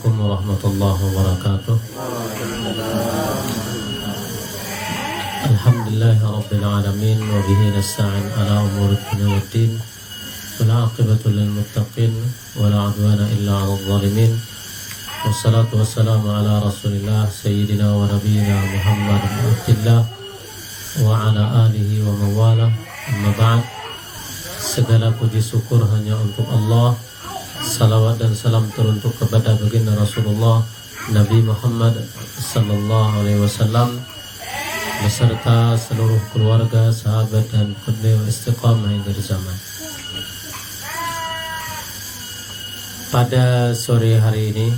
Assalamualaikum warahmatullahi wabarakatuh. Alhamdulillahi rabbil alamin wa bihi nasta'in ala umuri dunya waddin. Wal 'aqibatu lil muttaqin wa la 'udwana illa 'alal zalimin. Wassalatu wassalamu ala Rasulillah sayyidina wa nabiyyina Muhammad bin Abdillah wa ala alihi wa mawalah. Amma ba'd. Segala puji syukur hanya untuk Allah. Salawat dan salam teruntuk kepada baginda Rasulullah Nabi Muhammad sallallahu alaihi wasallam beserta seluruh keluarga, sahabat dan beliau istiqamah hingga zaman. Pada sore hari ini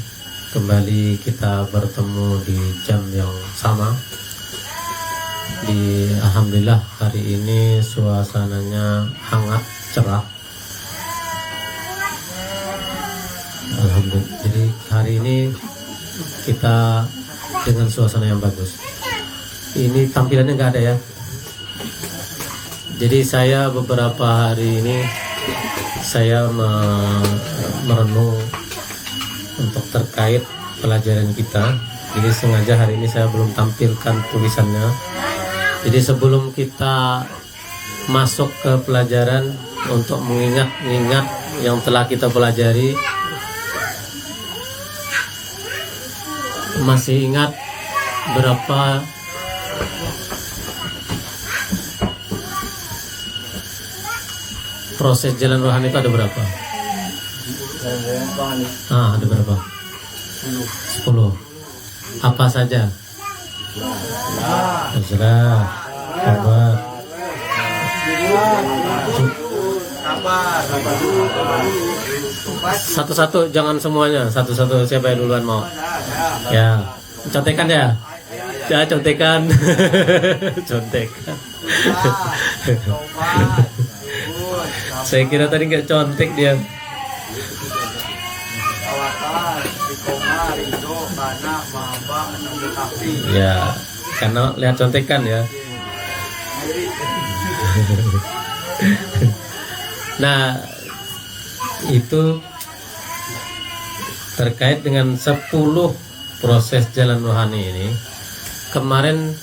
kembali kita bertemu di jam yang sama. Alhamdulillah hari ini suasananya hangat, cerah. Alhamdulillah. Jadi hari ini kita dengan suasana yang bagus. Ini tampilannya nggak ada ya. Jadi saya beberapa hari ini saya merenung untuk terkait pelajaran kita. Jadi sengaja hari ini saya belum tampilkan tulisannya. Jadi sebelum kita masuk ke pelajaran untuk mengingat yang telah kita pelajari. Masih ingat berapa proses jalan rohani itu ada berapa? Ada berapa? 10. Apa saja? Hijrah, tobat, satu-satu, jangan semuanya. Satu-satu, siapa yang duluan mau? Ya, contekan ya. Ya, contekan. Contekan. Saya kira tadi nggak contek dia. Ya, karena lihat contekan ya. Nah, itu terkait dengan 10 proses jalan rohani ini. Kemarin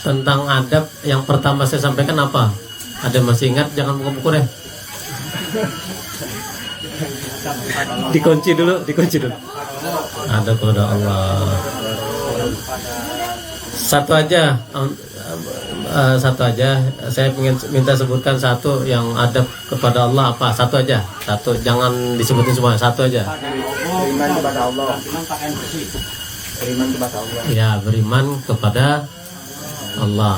tentang adab yang pertama saya sampaikan apa? Ada masih ingat? Jangan buka-buku deh. Dikunci dulu. Ada kepada Allah. Satu aja. Saya ingin minta sebutkan satu yang adab kepada Allah apa? Satu aja. Satu, jangan disebutin semua. Satu aja. Beriman kepada Allah. Beriman kepada Allah. Ya, beriman kepada Allah.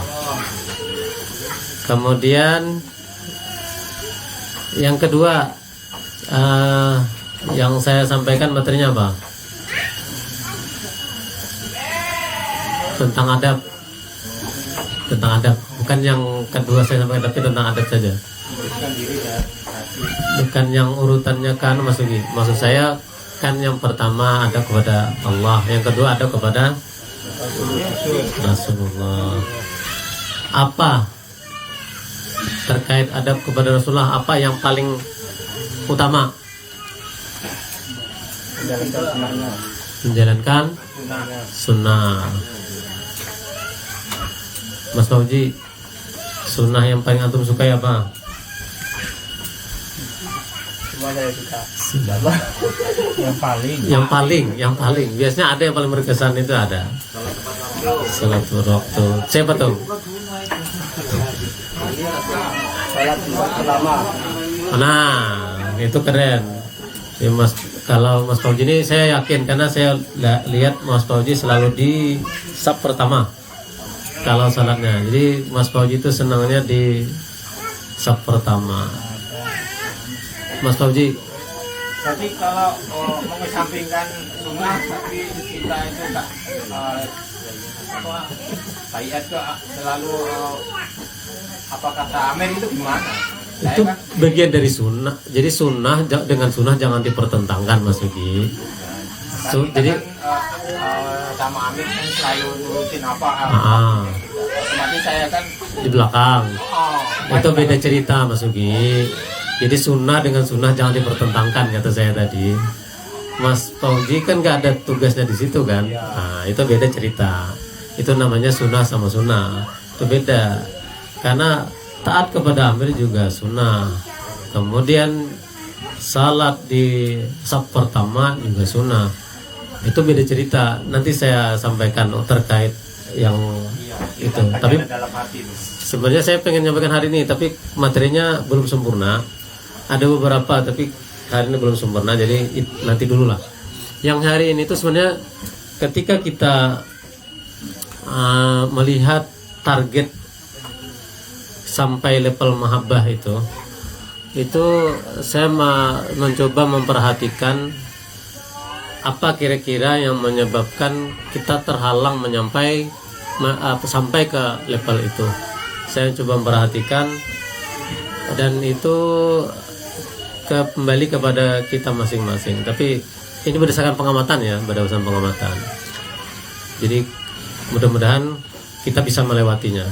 Kemudian yang kedua, yang saya sampaikan materinya apa? Tentang adab. Bukan yang kedua saya sampaikan, tapi tentang adab saja. Bukan yang urutannya kan, maksud saya kan yang pertama ada kepada Allah, yang kedua ada kepada Rasulullah. Apa terkait adab kepada Rasulullah, apa yang paling utama? Menjalankan sunnah. Mas Fauji, sunnah yang paling antum sukai apa? Semua saya suka. Yang paling. Biasanya ada yang paling berkesan, itu ada. Salatul waktu. Siapa tuh? Salat pertama. Nah, itu keren. Ya, kalau Mas Fauji ini saya yakin, karena saya lihat Mas Fauji selalu di saf pertama kalau salatnya. Jadi Mas Fauji itu senangnya di saf pertama. Mas Fauji. Tapi kalau mengesampingkan sunnah, tapi kita itu tak bayat ke selalu apa kata Amer itu gimana? Itu bagian dari sunnah. Jadi sunnah dengan sunnah jangan dipertentangkan, Mas Ugi. Jadi sama Amir kan selalu nurutin apa. Otomatis saya kan di belakang. Itu beda cerita, Mas Ugi. Jadi sunnah dengan sunnah jangan dipertentangkan, kata saya tadi. Mas Fauji kan gak ada tugasnya di situ kan. Nah, itu beda cerita. Itu namanya sunnah sama sunnah. Itu beda. Karena taat kepada amir juga sunnah. Kemudian salat di saf pertama juga sunnah. Itu beda cerita. Nanti saya sampaikan terkait yang itu. Tapi sebenarnya saya pengen nyampaikan hari ini, tapi materinya belum sempurna. Ada beberapa, tapi hari ini belum sempurna, jadi nanti dulu lah. Yang hari ini itu sebenarnya ketika kita melihat target sampai level mahabbah itu saya mencoba memperhatikan apa kira-kira yang menyebabkan kita terhalang sampai ke level itu. Saya coba memperhatikan, dan itu kembali kepada kita masing-masing. Tapi ini berdasarkan pengamatan ya, berdasarkan pengamatan. Jadi mudah-mudahan kita bisa melewatinya.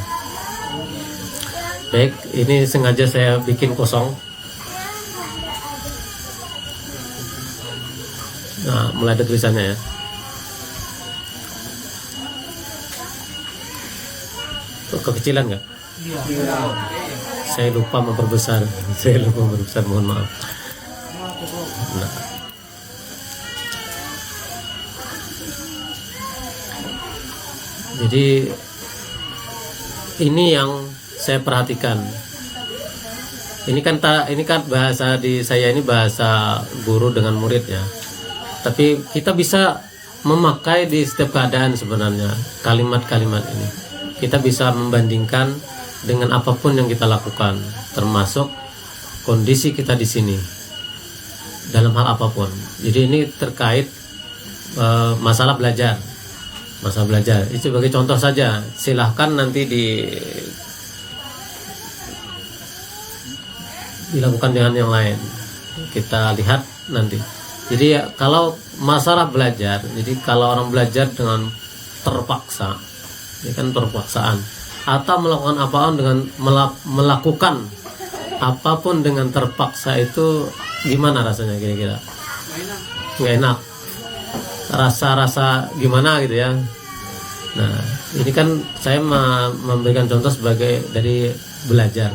Baik, ini sengaja saya bikin kosong. Nah, mulai ada tulisannya ya. Kekecilan nggak? Saya lupa memperbesar. Mohon maaf. Nah. Jadi ini yang saya perhatikan. Ini kan bahasa di saya ini bahasa guru dengan murid ya. Tapi kita bisa memakai di setiap keadaan sebenarnya kalimat-kalimat ini. Kita bisa membandingkan dengan apapun yang kita lakukan, termasuk kondisi kita di sini dalam hal apapun. Jadi ini terkait masalah belajar. Itu sebagai contoh saja. Silahkan nanti dilakukan dengan yang lain. Kita lihat nanti. Jadi ya, kalau masalah belajar, jadi kalau orang belajar dengan terpaksa, ini kan terpaksaan, atau melakukan apapun dengan melakukan apapun dengan terpaksa, itu gimana rasanya kira-kira? Nggak enak, rasa gimana gitu ya. Nah, ini kan saya memberikan contoh sebagai dari belajar.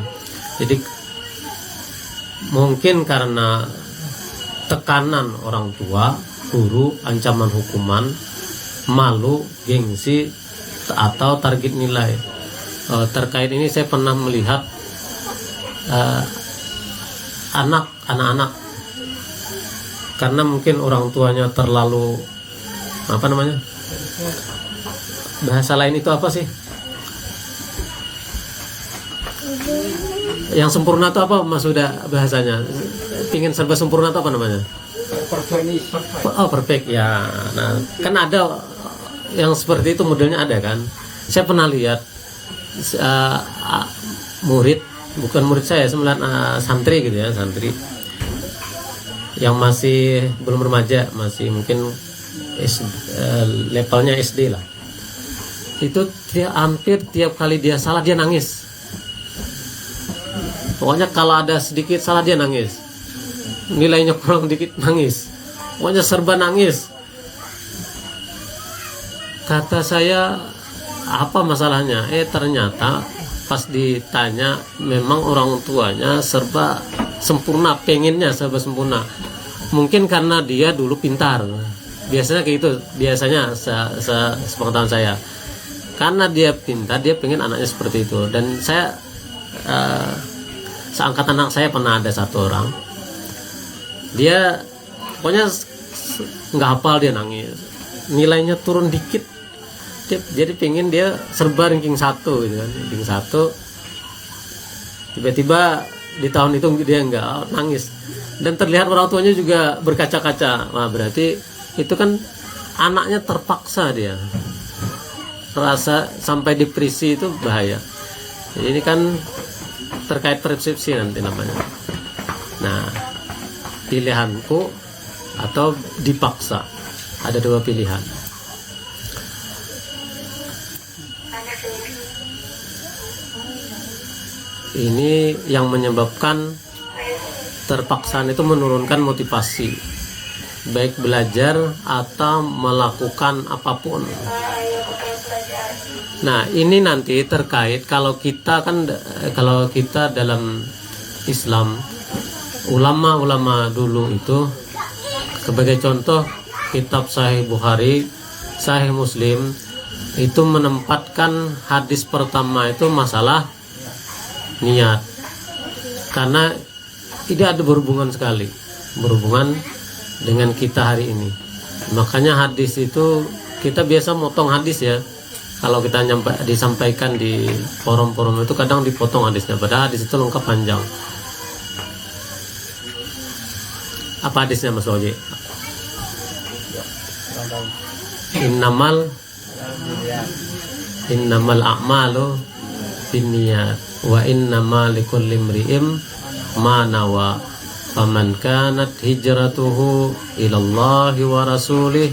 Jadi mungkin karena tekanan orang tua, guru, ancaman hukuman, malu, gengsi, atau target nilai. Terkait ini saya pernah melihat anak-anak, karena mungkin orang tuanya terlalu bahasa lain itu apa sih? Yang sempurna itu apa Mas? Sudah bahasanya ingin serba sempurna itu apa namanya? Perfect ya. Nah, kan ada yang seperti itu, modelnya ada kan. Saya pernah lihat bukan murid saya, santri gitu ya, santri yang masih belum remaja, masih mungkin levelnya SD lah. Itu dia hampir tiap kali dia salah dia nangis. Pokoknya kalau ada sedikit salah dia nangis, nilainya kurang dikit nangis, pokoknya serba nangis. Kata saya, apa masalahnya? Ternyata pas ditanya, memang orang tuanya serba sempurna, pengennya serba sempurna. Mungkin karena dia dulu pintar, biasanya kayak gitu. Biasanya sepengetahuan saya, karena dia pintar, dia pengen anaknya seperti itu. Dan saya seangkatan anak saya pernah ada satu orang, dia pokoknya nggak hafal, dia nangis, nilainya turun dikit, jadi pengen dia serba ranking 1 gitu kan, ranking 1. Tiba-tiba di tahun itu dia nggak, nangis, dan terlihat orang tuanya juga berkaca-kaca. Wah, berarti itu kan anaknya terpaksa, dia rasa sampai depresi, itu bahaya. Jadi ini kan terkait persepsi nanti namanya. Nah, pilihanku atau dipaksa, ada dua pilihan. Ini yang menyebabkan terpaksaan itu menurunkan motivasi. baik belajar atau melakukan apapun. Nah, ini nanti terkait kalau kita dalam Islam, ulama-ulama dulu itu sebagai contoh kitab Sahih Bukhari, Sahih Muslim itu menempatkan hadis pertama itu masalah niat, karena tidak ada berhubungan dengan kita hari ini. Makanya hadis itu kita biasa motong hadis ya. Kalau kita disampaikan di forum-forum itu kadang dipotong hadisnya, padahal hadis itu lengkap panjang. Apa hadisnya Mas Oji? Innamal a'malu binniyat wa innamal likulli imri'in ma nawa. Faman kanat hijratuhu ilallahi wa rasulih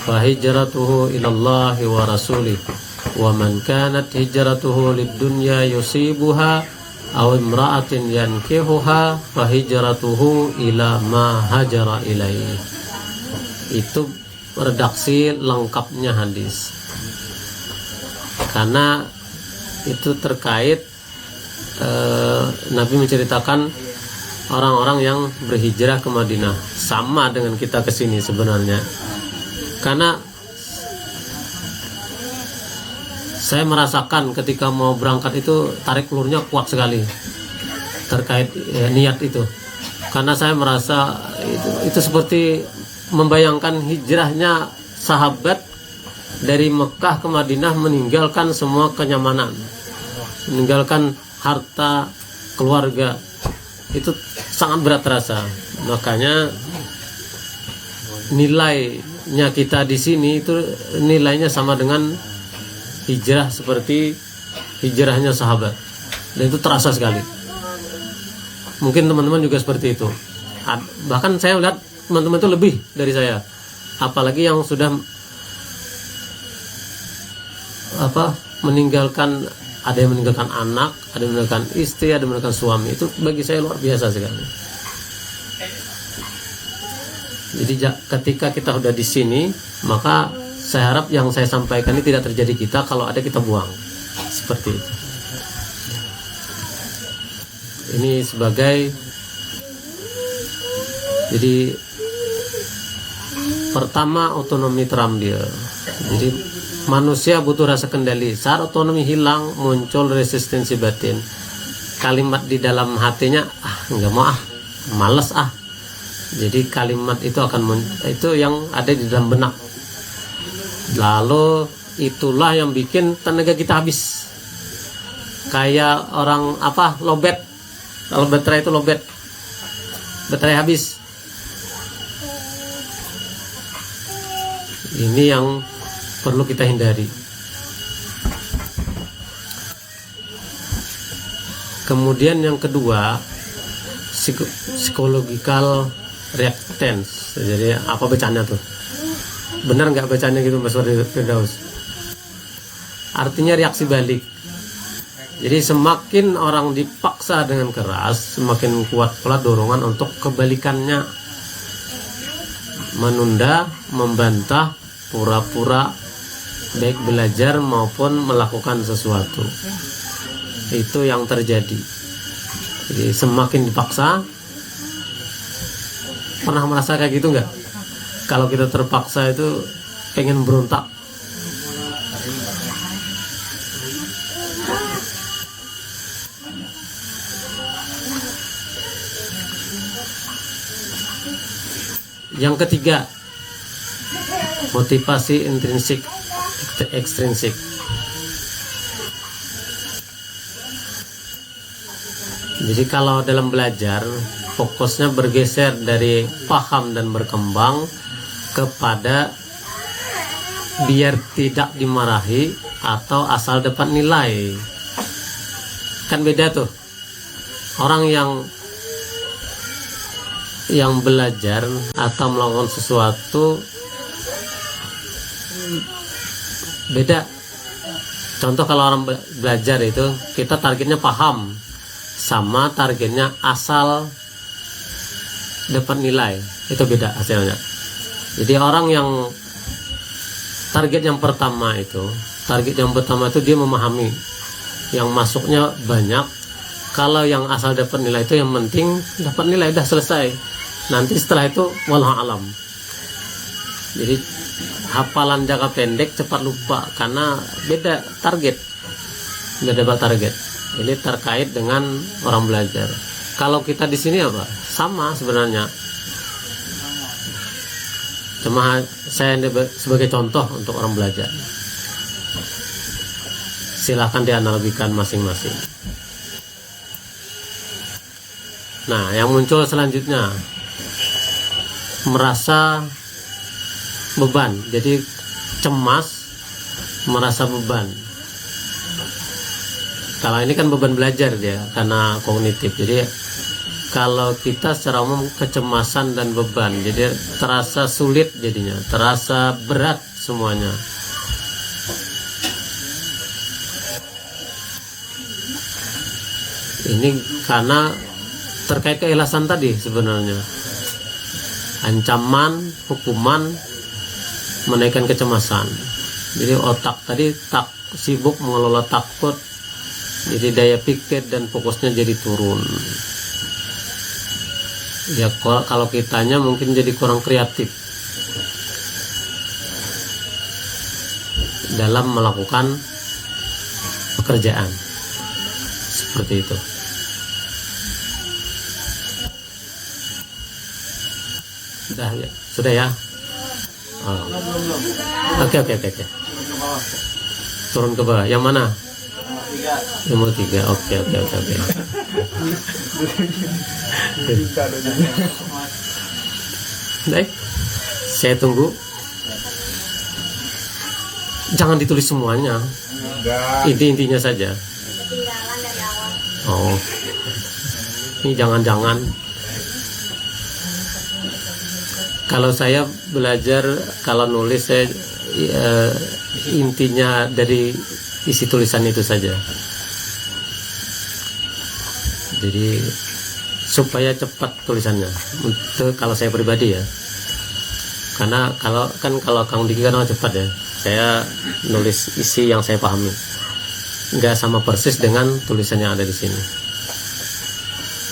fa hijratuhu ilallahi wa rasulih wa man kanat hijratuhu lid-dunya yusibuha aw imra'atin yankihuha fa hijratuhu ila ma hajara ilaihi. Itu redaksi lengkapnya hadis, karena itu terkait Nabi menceritakan orang-orang yang berhijrah ke Madinah, sama dengan kita ke sini sebenarnya. Karena saya merasakan ketika mau berangkat itu tarik ulurnya kuat sekali terkait niat itu. Karena saya merasa itu seperti membayangkan hijrahnya sahabat dari Mekah ke Madinah, meninggalkan semua kenyamanan, meninggalkan harta, keluarga. Itu sangat berat terasa. Makanya nilainya kita di sini itu nilainya sama dengan hijrah seperti hijrahnya sahabat, dan itu terasa sekali. Mungkin teman-teman juga seperti itu. Bahkan saya lihat teman-teman itu lebih dari saya, apalagi yang sudah meninggalkan, ada yang meninggalkan anak, ada yang meninggalkan istri, ada yang meninggalkan suami. Itu bagi saya luar biasa sekali. Jadi ketika kita sudah di sini, maka saya harap yang saya sampaikan ini tidak terjadi kita, kalau ada kita buang. Seperti itu. Ini sebagai, jadi pertama otonomi terambil. Jadi manusia butuh rasa kendali. Saat otonomi hilang, muncul resistensi batin. Kalimat di dalam hatinya, nggak mau males Jadi kalimat itu itu yang ada di dalam benak. Lalu itulah yang bikin tenaga kita habis. Kayak orang lobet. Kalau baterai itu lobet, baterai habis. Ini yang perlu kita hindari. Kemudian yang kedua, psychological reactance. Jadi apa bacanya tuh? Benar nggak bacanya gitu Mas Firdaus? Artinya reaksi balik. Jadi semakin orang dipaksa dengan keras, semakin kuat pula dorongan untuk kebalikannya. Menunda, membantah, pura-pura, baik belajar maupun melakukan sesuatu. Itu yang terjadi. Jadi semakin dipaksa. Pernah merasa kayak gitu nggak? Kalau kita terpaksa itu pengen berontak. Yang ketiga, motivasi intrinsik, ekstrinsik. Jadi kalau dalam belajar, fokusnya bergeser dari paham dan berkembang kepada biar tidak dimarahi atau asal dapat nilai. Kan beda tuh. Orang yang belajar atau melakukan sesuatu beda. Contoh kalau orang belajar itu, kita targetnya paham, sama targetnya asal dapat nilai, itu beda hasilnya. Jadi orang yang target yang pertama itu dia memahami yang masuknya banyak. Kalau yang asal dapat nilai itu yang penting dapat nilai, udah selesai. Nanti setelah itu wallahu alam. Jadi hafalan jangka pendek cepat lupa karena beda target. Ini terkait dengan orang belajar. Kalau kita di sini apa? Sama sebenarnya. Cuma saya sebagai contoh untuk orang belajar. Silahkan dianalogikan masing-masing. Nah, yang muncul selanjutnya merasa beban. Jadi cemas, merasa beban. Kalau ini kan beban belajar dia karena kognitif. Jadi kalau kita secara umum kecemasan dan beban, jadi terasa sulit jadinya, terasa berat semuanya. Ini karena terkait keikhlasan tadi sebenarnya. Ancaman, hukuman, menaikkan kecemasan. Jadi otak tadi sibuk mengelola takut, jadi daya pikir dan fokusnya jadi turun. Ya kalau kitanya mungkin jadi kurang kreatif dalam melakukan pekerjaan seperti itu. Sudah ya. Oh. Oke. Turun ke bawah. Yang mana? Nomor 3. Oke. Baik, saya tunggu. Jangan ditulis semuanya. Intinya saja. Oh, ini jangan-jangan. Kalau saya belajar, kalau nulis saya intinya dari isi tulisan itu saja. Jadi supaya cepat tulisannya. Itu kalau saya pribadi ya. Karena kalau Kang Diki kan cepat ya. Saya nulis isi yang saya pahami. Nggak sama persis dengan tulisan yang ada di sini.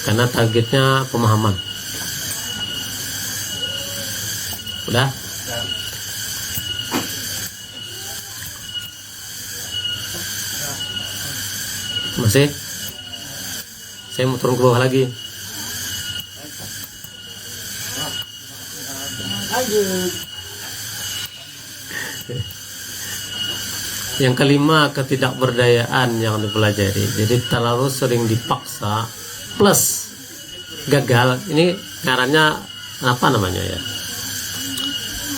Karena targetnya pemahaman. Udah? Masih? Saya mau turun ke bawah lagi. Yang kelima, ketidakberdayaan yang dipelajari. Jadi terlalu sering dipaksa plus gagal. Ini caranya apa namanya ya?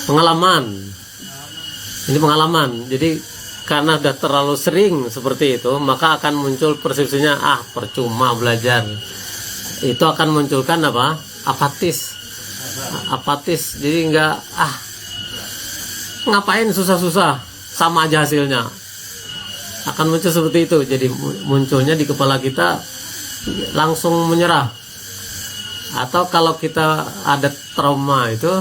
Pengalaman. Ini pengalaman. Jadi karena sudah terlalu sering seperti itu, maka akan muncul persepsinya percuma belajar. Itu akan munculkan apa? Apatis. Jadi enggak ngapain susah-susah, sama aja hasilnya. Akan muncul seperti itu. Jadi munculnya di kepala kita langsung menyerah. Atau kalau kita ada trauma itu,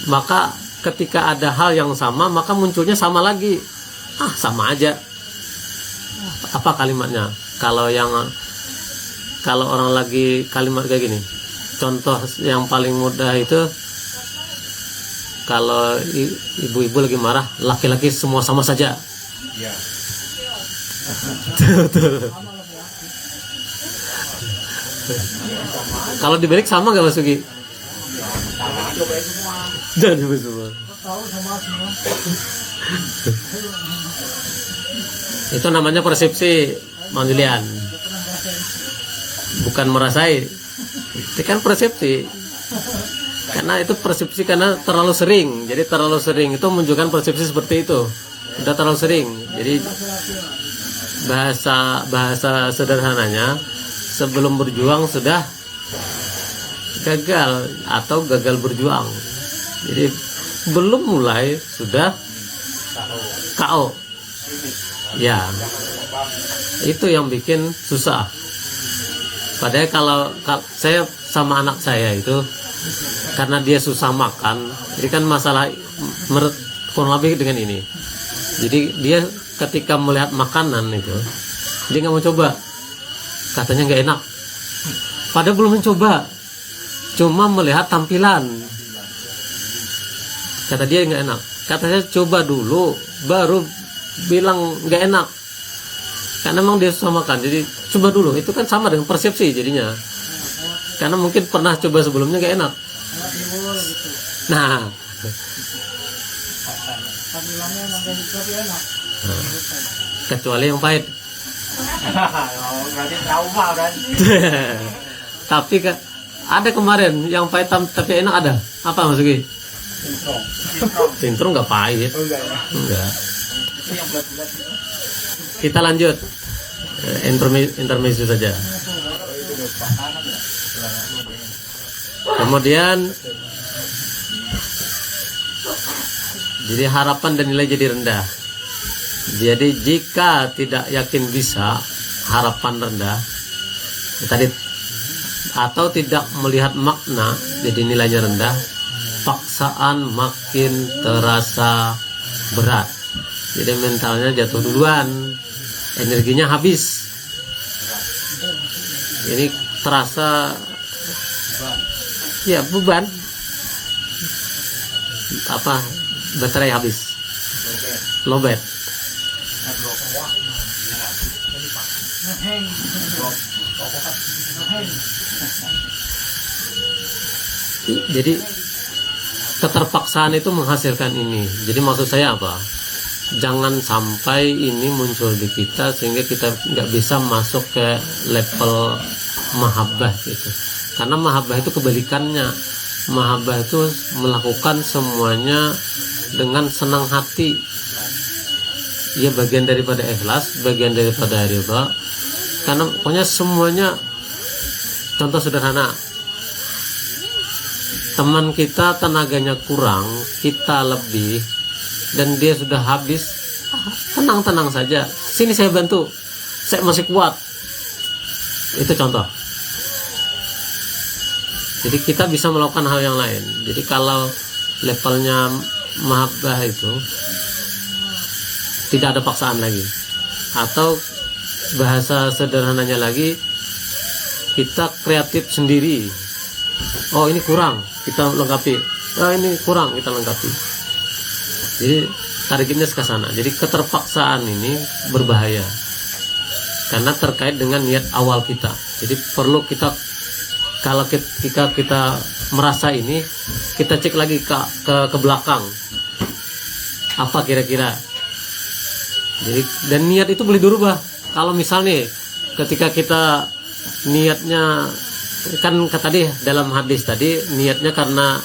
maka ketika ada hal yang sama, maka munculnya sama lagi. Sama aja. Apa kalimatnya? Kalau orang lagi kalimat kayak gini. Contoh yang paling mudah itu, kalau ibu-ibu lagi marah, laki-laki semua sama saja. Ya. Kalau dibalik sama gak Mas Sugi? Jangan coba semua. Itu namanya persepsi, Mang Julian. Bukan merasai. Itu kan persepsi. Karena itu persepsi karena terlalu sering. Jadi terlalu sering itu menunjukkan persepsi seperti itu. Sudah terlalu sering. Jadi bahasa sederhananya, sebelum berjuang sudah gagal atau gagal berjuang. Jadi belum mulai sudah KO. Ya, itu yang bikin susah. Padahal kalau saya sama anak saya itu karena dia susah makan. Jadi kan masalah kurang lebih dengan ini. Jadi dia ketika melihat makanan itu, dia nggak mau coba, katanya nggak enak. Padahal belum mencoba, cuma melihat tampilan. Kata dia nggak enak. Katanya coba dulu, baru bilang nggak enak. Karena memang dia susah makan, jadi coba dulu. Itu kan sama dengan persepsi jadinya. Karena mungkin pernah coba sebelumnya nggak enak. Nah, kecuali yang pahit. Berarti trauma kan. Tapi ada kemarin yang pahit tapi enak ada. Apa Mas Ugi? Sintrong nggak pahit. Enggak. Kita lanjut. Intermezzo saja. Kemudian jadi harapan dan nilai jadi rendah. Jadi jika tidak yakin bisa, harapan rendah tadi, atau tidak melihat makna, jadi nilainya rendah, paksaan makin terasa berat. Jadi mentalnya jatuh duluan, energinya habis. Ini terasa ya beban, apa, baterai habis, lowbat. Jadi keterpaksaan itu menghasilkan ini. Jadi maksud saya apa? Jangan sampai ini muncul di kita sehingga kita nggak bisa masuk ke level mahabbah gitu. Karena mahabbah itu kebalikannya. Mahabbah itu melakukan semuanya dengan senang hati. Ya bagian daripada ikhlas, bagian daripada ridha. Karena pokoknya semuanya, contoh sederhana, teman kita tenaganya kurang, kita lebih, dan dia sudah habis, tenang-tenang saja, sini saya bantu, saya masih kuat. Itu contoh. Jadi kita bisa melakukan hal yang lain. Jadi kalau levelnya mahabbah itu tidak ada paksaan lagi, atau bahasa sederhananya lagi, kita kreatif sendiri. Oh ini kurang, kita lengkapi. Oh ini kurang, kita lengkapi. Jadi targetnya ke sana. Jadi keterpaksaan ini berbahaya karena terkait dengan niat awal kita. Jadi perlu kita, kalau ketika kita merasa ini, kita cek lagi ke belakang, apa kira-kira. Jadi, dan niat itu boleh dirubah. Kalau misalnya ketika kita niatnya, kan tadi dalam hadis tadi, niatnya karena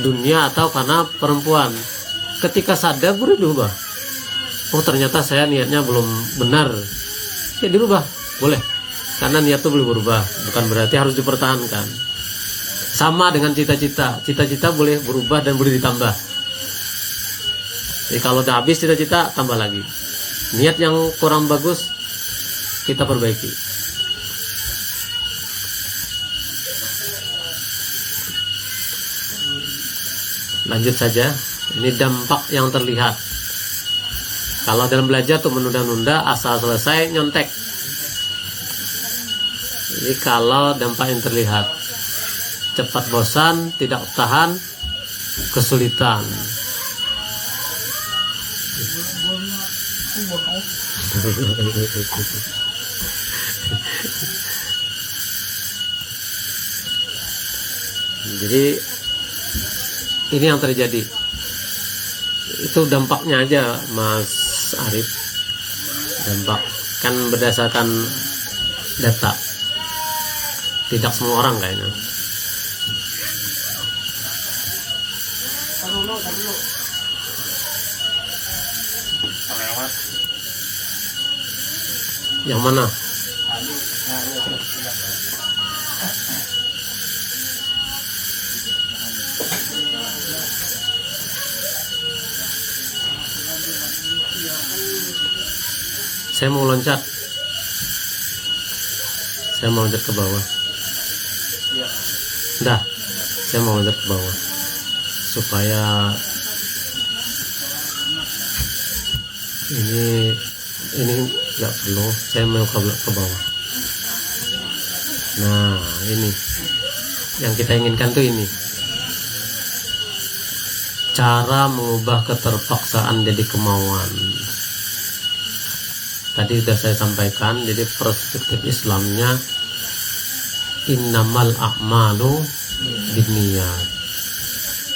dunia atau karena perempuan, ketika sadar boleh dirubah. Oh ternyata saya niatnya belum benar, ya dirubah, boleh. Karena niat itu boleh berubah, bukan berarti harus dipertahankan. Sama dengan cita-cita, cita-cita boleh berubah dan boleh ditambah. Jadi kalau udah habis cita-cita, tambah lagi. Niat yang kurang bagus, kita perbaiki. Lanjut saja. Ini dampak yang terlihat. Kalau dalam belajar tuh menunda-nunda, asal selesai nyontek. Jadi kalau dampak yang terlihat, cepat bosan, tidak tahan, kesulitan. Jadi ini yang terjadi. Itu dampaknya aja Mas Arif. Dampak kan berdasarkan data. Tidak semua orang kayaknya. Yang mana? Saya mau loncat. Saya mau loncat ke bawah. Dah. Saya mau lihat ke bawah supaya ini nggak perlu, saya mau ke bawah. Nah, ini yang kita inginkan tuh ini, cara mengubah keterpaksaan jadi kemauan. Tadi sudah saya sampaikan, jadi perspektif Islamnya innamal a'malu binniyat.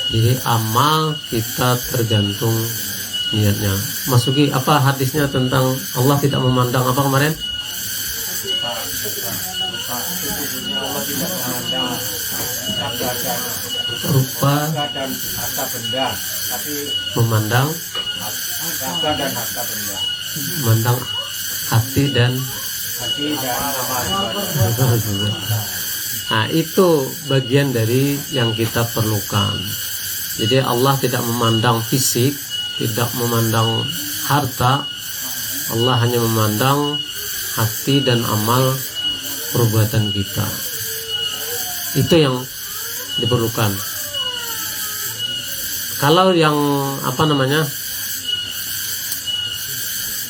Jadi amal kita tergantung niatnya. Masuki apa hadisnya tentang Allah tidak memandang apa kemarin? Allah tidak memandang Rupa dan harta benda, tapi memandang harta dan harta benda, memandang hati dan amal ibadah. Nah, itu bagian dari yang kita perlukan. Jadi Allah tidak memandang fisik, tidak memandang harta. Allah hanya memandang hati dan amal perbuatan kita. Itu yang diperlukan. Kalau yang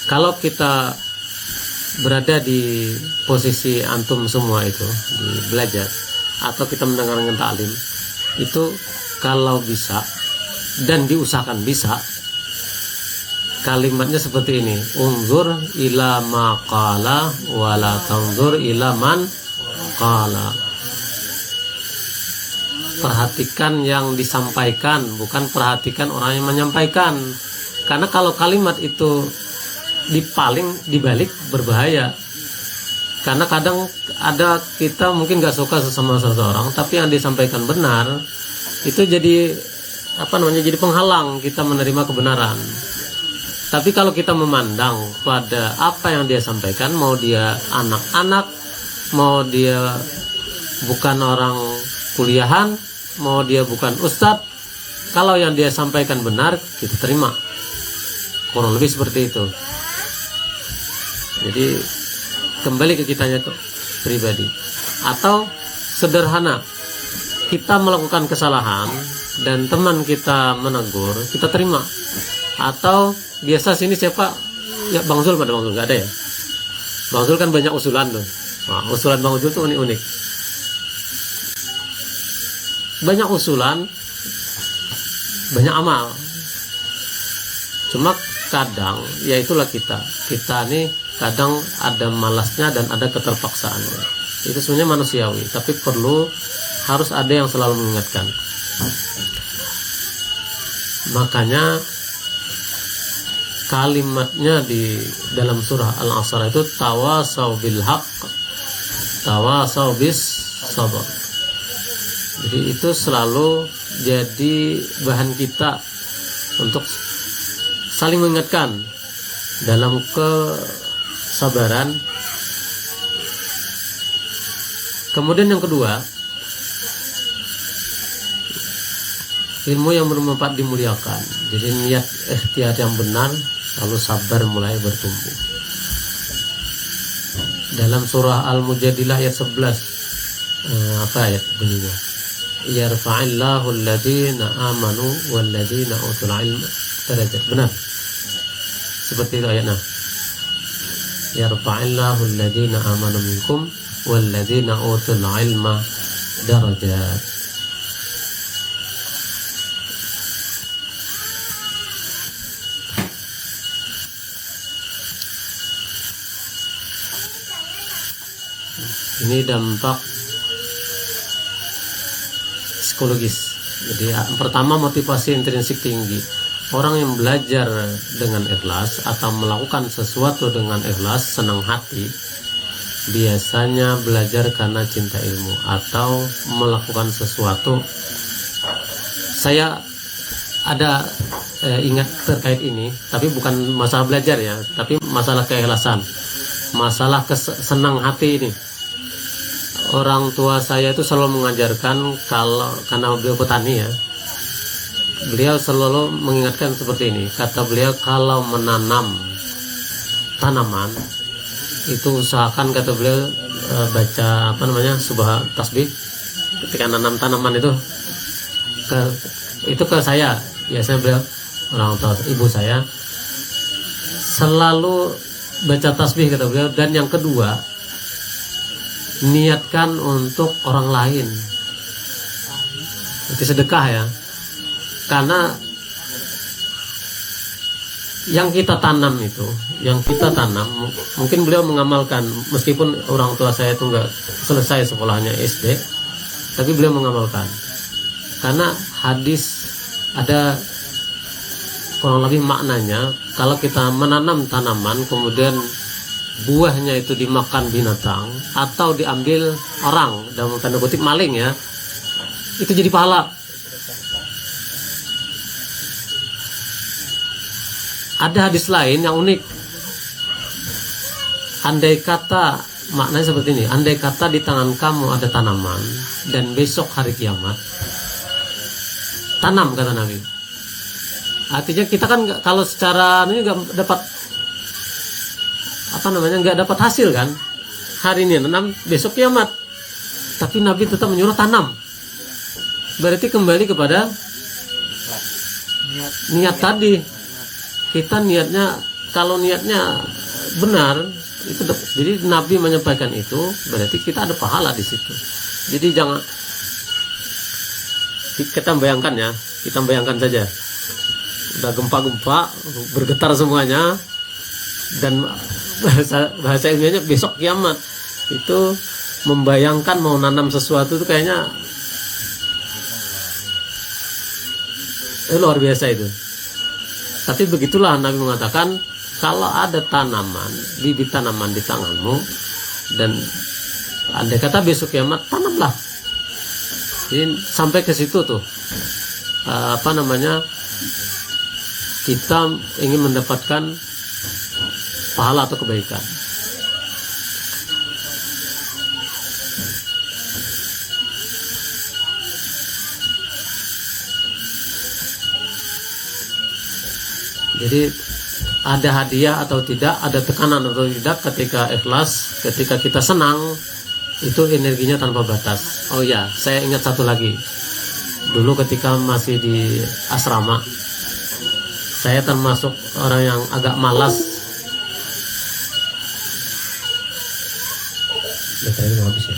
kalau kita berada di posisi antum semua itu, di belajar atau kita mendengarkan taklim, itu kalau bisa dan diusahakan bisa, kalimatnya seperti ini: unzur ila ma qala wa la tanzur ila man qala. Perhatikan yang disampaikan, bukan perhatikan orang yang menyampaikan. Karena kalau kalimat itu dibalik berbahaya. Karena kadang ada kita mungkin gak suka sama seseorang, tapi yang disampaikan benar, itu jadi jadi penghalang kita menerima kebenaran. Tapi kalau kita memandang pada apa yang dia sampaikan, mau dia anak-anak, mau dia bukan orang kuliahan, mau dia bukan ustadz, kalau yang dia sampaikan benar, kita terima. Kurang lebih seperti itu. Jadi kembali ke kitanya pribadi. Atau sederhana, kita melakukan kesalahan dan teman kita menegur, kita terima. Atau biasa sini siapa? Ya Bang Zul, pada Bang Zul nggak ada ya. Bang Zul kan banyak usulan tuh. Nah, usulan Bang Zul tuh unik-unik. Banyak usulan, banyak amal. Cuma kadang, ya itulah kita nih kadang ada malasnya dan ada keterpaksaannya. Itu sebenarnya manusiawi, tapi harus ada yang selalu mengingatkan. Makanya kalimatnya di dalam surah Al-Asr itu tawasau bil haqq, tawasau bis sabr. Jadi itu selalu jadi bahan kita untuk saling mengingatkan dalam kesabaran. Kemudian yang kedua, ilmu yang bermanfaat dimuliakan. Jadi niat ikhtiar yang benar, lalu sabar mulai bertumbuh. Dalam surah Al-Mujadilah ayat 11, apa ayat bunyinya? Yarfa'illahu alladhina amanu walladhina utul ilma darajat. Benar, seperti itu ayatnya. Yarfa'illahu alladhina amanu minkum walladhina utul ilma darajat. Ini dampak psikologis. Jadi pertama, motivasi intrinsik tinggi. Orang yang belajar dengan ikhlas atau melakukan sesuatu dengan ikhlas, senang hati, biasanya belajar karena cinta ilmu atau melakukan sesuatu. Saya ada ingat terkait ini, tapi bukan masalah belajar ya, tapi masalah keikhlasan, masalah senang hati ini. Orang tua saya itu selalu mengajarkan, karena beliau petani ya, beliau selalu mengingatkan seperti ini. Kata beliau, kalau menanam tanaman itu usahakan, kata beliau, baca subah tasbih ketika nanam tanaman itu, itu ke saya. Biasanya beliau, orang tua ibu saya selalu baca tasbih kata beliau. Dan yang kedua, niatkan untuk orang lain. Itu sedekah ya. Karena yang kita tanam itu, mungkin beliau mengamalkan, meskipun orang tua saya itu nggak selesai sekolahnya SD, tapi beliau mengamalkan. Karena hadis ada kurang lebih maknanya, kalau kita menanam tanaman kemudian buahnya itu dimakan binatang atau diambil orang, dalam tanda kutip maling ya, itu jadi pahala. Ada hadis lain yang unik. Andai kata, maknanya seperti ini, andai kata di tangan kamu ada tanaman dan besok hari kiamat, tanam kata Nabi. Artinya kita kan kalau secara ini nggak dapat nggak dapat hasil kan. Hari ini tanam, besok kiamat. Tapi Nabi tetap menyuruh tanam. Berarti kembali kepada niat tadi. Kita niatnya, kalau niatnya benar, itu jadi Nabi menyampaikan itu, berarti kita ada pahala di situ. Jadi jangan kita bayangkan saja, udah gempa-gempa, bergetar semuanya, dan bahasa ilmiahnya besok kiamat. Itu membayangkan mau nanam sesuatu itu kayaknya luar biasa itu. Tapi begitulah Nabi mengatakan, kalau ada bibit tanaman di tanganmu, dan andai kata besok kiamat, tanamlah. Jadi sampai ke situ tuh, kita ingin mendapatkan pahala atau kebaikan. Jadi ada hadiah atau tidak, ada tekanan atau tidak, ketika ikhlas, ketika kita senang, itu energinya tanpa batas. Oh ya, saya ingat satu lagi. Dulu ketika masih di asrama, saya termasuk orang yang agak malas. Baterainya mau habis ya?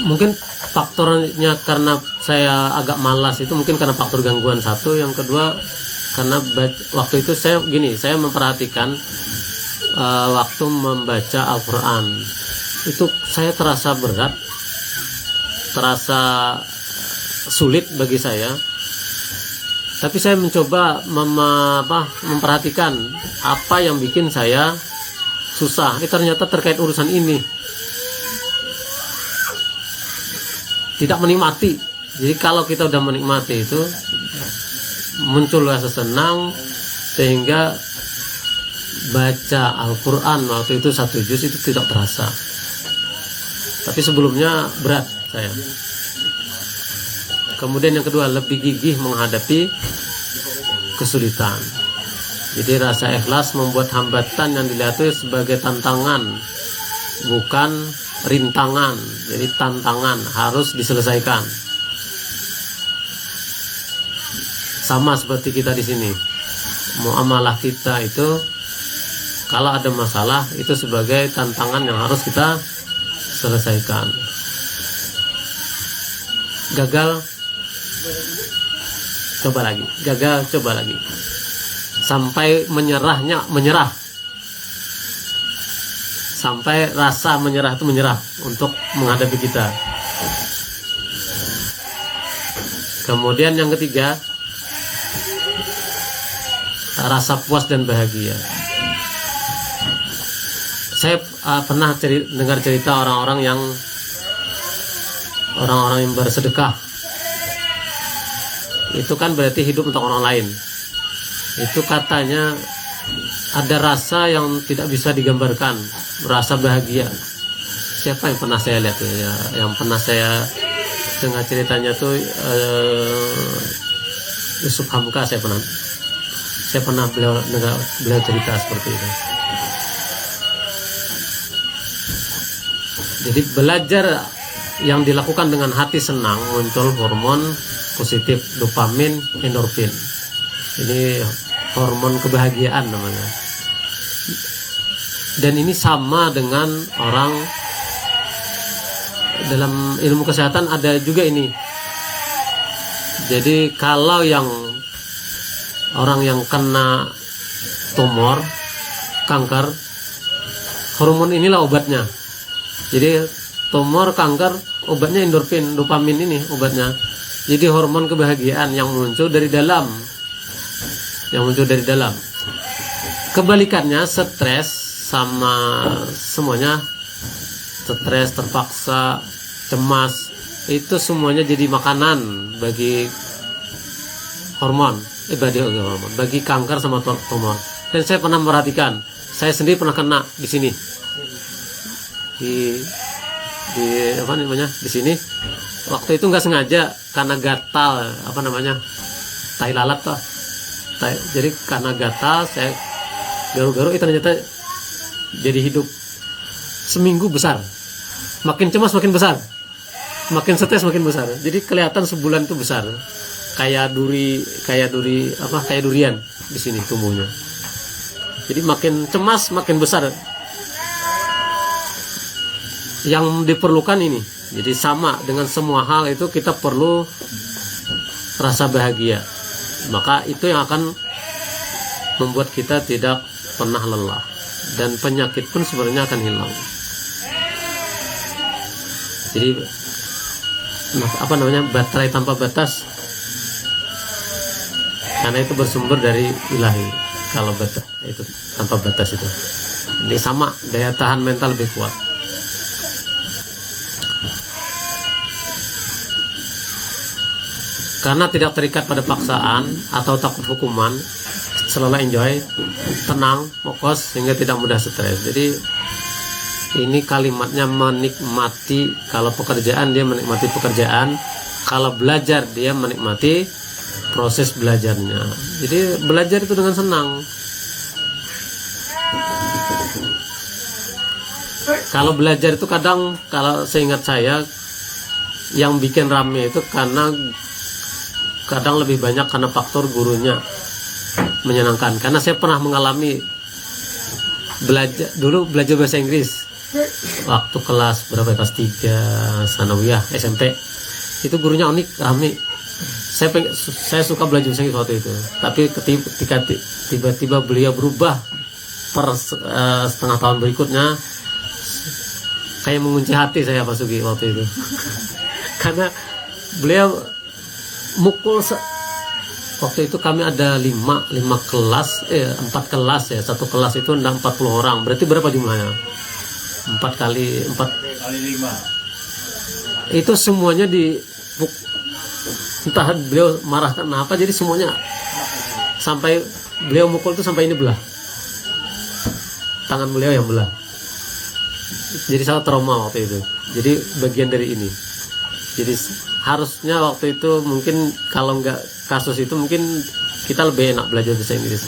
Mungkin faktornya karena saya agak malas itu mungkin karena faktor gangguan satu. Yang kedua karena waktu itu saya memperhatikan waktu membaca Al-Quran itu saya terasa berat, terasa sulit bagi saya. Tapi saya mencoba memperhatikan apa yang bikin saya susah. Ternyata terkait urusan ini. Tidak menikmati. Jadi kalau kita udah menikmati itu, muncul rasa senang, sehingga baca Al-Quran waktu itu 1 juz itu tidak terasa. Tapi sebelumnya berat saya. Kemudian yang kedua, lebih gigih menghadapi kesulitan. Jadi rasa ikhlas membuat hambatan yang dilihat itu sebagai tantangan, bukan rintangan. Jadi tantangan harus diselesaikan. Sama seperti kita di sini, muamalah kita itu kalau ada masalah itu sebagai tantangan yang harus kita selesaikan. Gagal, coba lagi. Gagal, coba lagi. Sampai menyerah. Sampai rasa menyerah itu menyerah untuk menghadapi kita. Kemudian yang ketiga, rasa puas dan bahagia. Saya pernah dengar cerita orang-orang yang bersedekah. Itu kan berarti hidup untuk orang lain. Itu katanya ada rasa yang tidak bisa digambarkan, rasa bahagia. Siapa yang pernah saya lihat ya? Yang pernah saya dengar ceritanya tuh Yusuf Hamka. Saya pernah beliau cerita seperti itu. Jadi belajar yang dilakukan dengan hati senang, muncul hormon positif, dopamin, endorfin. Ini hormon kebahagiaan namanya. Dan ini sama dengan orang dalam ilmu kesehatan ada juga ini. Jadi kalau yang orang yang kena tumor, kanker, hormon inilah obatnya. Jadi tumor, kanker, obatnya endorfin, dopamin ini obatnya. Jadi hormon kebahagiaan yang muncul dari dalam. Kebalikannya stres sama semuanya, stres, terpaksa, cemas, itu semuanya jadi makanan bagi hormon, bagi kanker sama tumor. Dan saya pernah merhatikan, saya sendiri pernah kena di sini, di apa namanya, di sini. Waktu itu nggak sengaja karena gatal, tai lalat tuh. Jadi karena gatal saya garu-garu, itu ternyata jadi hidup seminggu besar. Makin cemas makin besar, makin stres makin besar. Jadi kelihatan sebulan itu besar, kayak durian di sini tumbuhnya. Jadi makin cemas makin besar. Yang diperlukan ini, jadi sama dengan semua hal itu kita perlu rasa bahagia. Maka itu yang akan membuat kita tidak pernah lelah, dan penyakit pun sebenarnya akan hilang. Jadi baterai tanpa batas, karena itu bersumber dari ilahi. Kalau baterai itu tanpa batas itu, jadi sama, daya tahan mental lebih kuat. Karena tidak terikat pada paksaan atau takut hukuman, selalu enjoy, tenang, fokus, sehingga tidak mudah stres. Jadi ini kalimatnya menikmati. Kalau pekerjaan dia menikmati pekerjaan, kalau belajar dia menikmati proses belajarnya. Jadi belajar itu dengan senang. Kalau belajar itu kadang, kalau seingat saya, yang bikin rame itu kadang lebih banyak karena faktor gurunya menyenangkan. Karena saya pernah mengalami belajar bahasa Inggris waktu kelas berapa, kelas 3 sanawiyah SMP. Itu gurunya unik, rame. Saya suka belajar bahasa Inggris waktu itu. Tapi ketika tiba-tiba beliau berubah per setengah tahun berikutnya, kayak mengunci hati saya Pak Sugi waktu itu. Karena beliau mukul waktu itu kami ada 4 kelas ya. Satu kelas itu 40 orang. Berarti berapa jumlahnya? 4 kali 5. Itu semuanya entah beliau marah kenapa, jadi semuanya sampai beliau mukul itu sampai ini belah. Tangan beliau yang belah. Jadi saya trauma waktu itu. Jadi bagian dari ini. Jadi harusnya waktu itu mungkin kalau nggak kasus itu mungkin kita lebih enak belajar bahasa Inggris.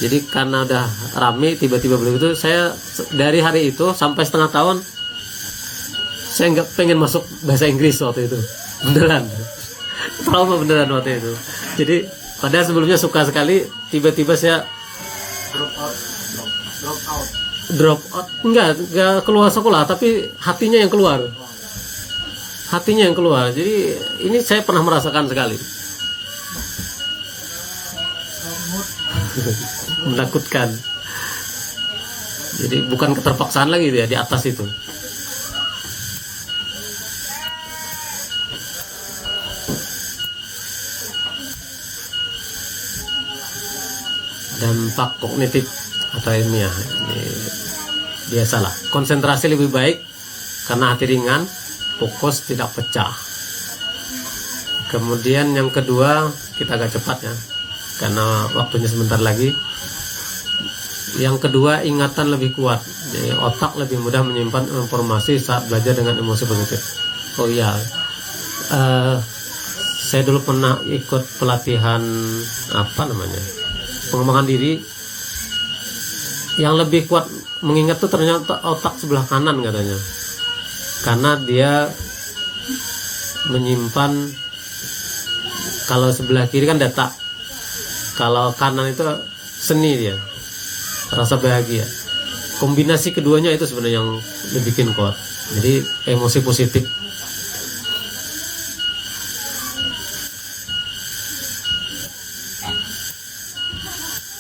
Jadi karena udah rame, tiba-tiba begitu, saya dari hari itu sampai setengah tahun saya nggak pengen masuk bahasa Inggris waktu itu. Beneran, trauma beneran waktu itu. Jadi padahal sebelumnya suka sekali, tiba-tiba saya drop out. Enggak keluar sekolah, tapi hatinya yang keluar. Jadi ini saya pernah merasakan sekali. Menakutkan. Jadi bukan keterpaksaan lagi ya di atas itu. Dampak kognitif atau ilmiah ini biasalah. Konsentrasi lebih baik karena hati ringan, fokus tidak pecah. Kemudian yang kedua, kita agak cepat ya, karena waktunya sebentar lagi. Yang kedua, ingatan lebih kuat. Jadi otak lebih mudah menyimpan informasi saat belajar dengan emosi positif. Oh iya, saya dulu pernah ikut pelatihan pengembangan diri. Yang lebih kuat mengingat tuh ternyata otak sebelah kanan katanya. karena dia menyimpan, kalau sebelah kiri kan data, kalau kanan itu seni, dia rasa bahagia. Kombinasi keduanya itu sebenarnya yang dibikin kuat. Jadi emosi positif.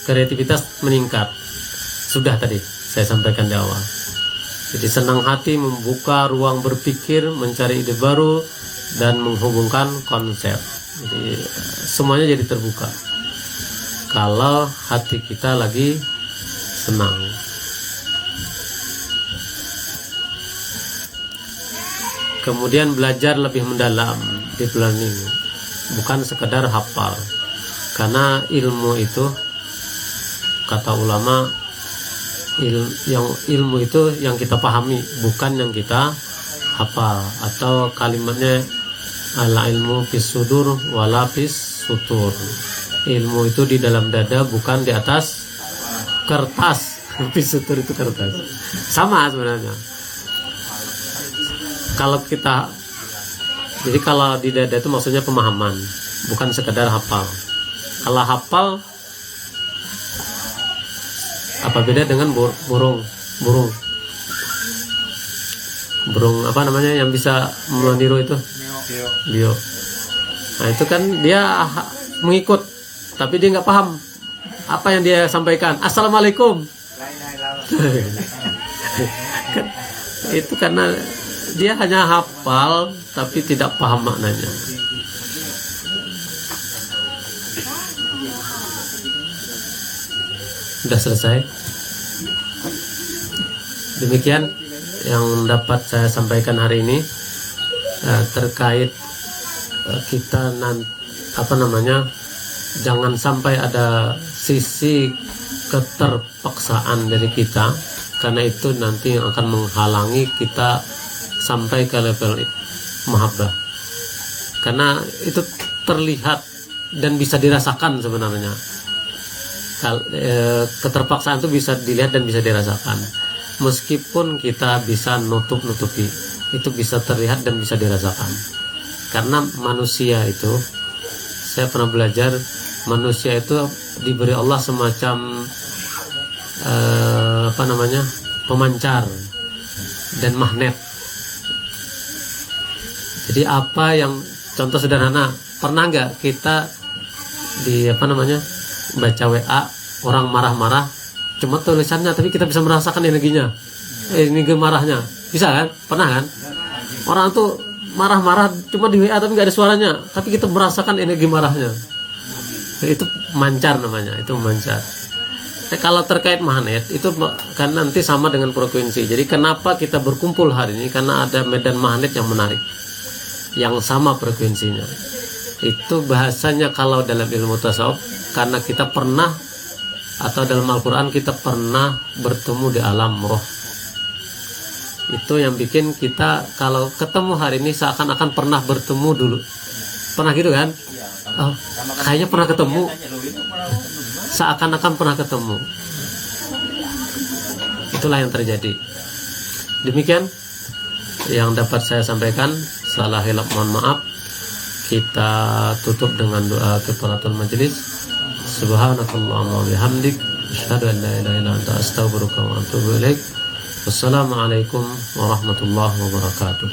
Kreativitas meningkat. Sudah tadi saya sampaikan di awal. Jadi senang hati membuka ruang berpikir, mencari ide baru, dan menghubungkan konsep. Jadi semuanya jadi terbuka kalau hati kita lagi senang. Kemudian belajar lebih mendalam di planning, bukan sekedar hafal. Karena ilmu itu, kata ulama, ilmu itu yang kita pahami, bukan yang kita hafal. Atau kalimatnya, ala ilmu fis sudur wala fis sutur. Ilmu itu di dalam dada, bukan di atas kertas. Fis sutur itu kertas. Sama sebenarnya. Kalau kita, jadi kalau di dada itu maksudnya pemahaman, bukan sekedar hafal. Kalau hafal, apa beda dengan burung apa namanya yang bisa meniru itu? Bio. Nah itu kan dia mengikut, tapi dia nggak paham apa yang dia sampaikan. Assalamualaikum. Itu karena dia hanya hafal tapi tidak paham maknanya. Sudah selesai. Demikian yang dapat saya sampaikan hari ini terkait kita jangan sampai ada sisi keterpaksaan dari kita, karena itu nanti yang akan menghalangi kita sampai ke level mahabbah. Karena itu terlihat dan bisa dirasakan sebenarnya. Keterpaksaan itu bisa dilihat dan bisa dirasakan. Meskipun kita bisa nutupi, itu bisa terlihat dan bisa dirasakan. Karena manusia itu, saya pernah belajar, manusia itu diberi Allah semacam pemancar dan magnet. Jadi apa yang, contoh sederhana, pernah nggak kita baca WA orang marah-marah, cuma tulisannya tapi kita bisa merasakan energinya, energi marahnya, bisa kan? Pernah kan? Orang tuh marah-marah cuma di WA tapi nggak ada suaranya, tapi kita merasakan energi marahnya. Itu mancar namanya, itu mancar. Kalau terkait magnet itu kan nanti sama dengan frekuensi. Jadi kenapa kita berkumpul hari ini? Karena ada medan magnet yang menarik, yang sama frekuensinya. Itu bahasanya kalau dalam ilmu tasawuf, karena kita pernah, atau dalam Al-Quran kita pernah bertemu di alam roh. Itu yang bikin kita kalau ketemu hari ini seakan-akan pernah bertemu dulu. Pernah gitu kan? Oh, kayaknya pernah ketemu, seakan-akan pernah ketemu. Itulah yang terjadi. Demikian yang dapat saya sampaikan. Salah hilaf mohon maaf. Kita tutup dengan doa kifaratul majelis. Subhanakallahumma wa bihamdik, asyhadu an la ilaha illa anta, astaghfiruka wa atubu ilaik. Wassalamualaikum warahmatullahi wabarakatuh.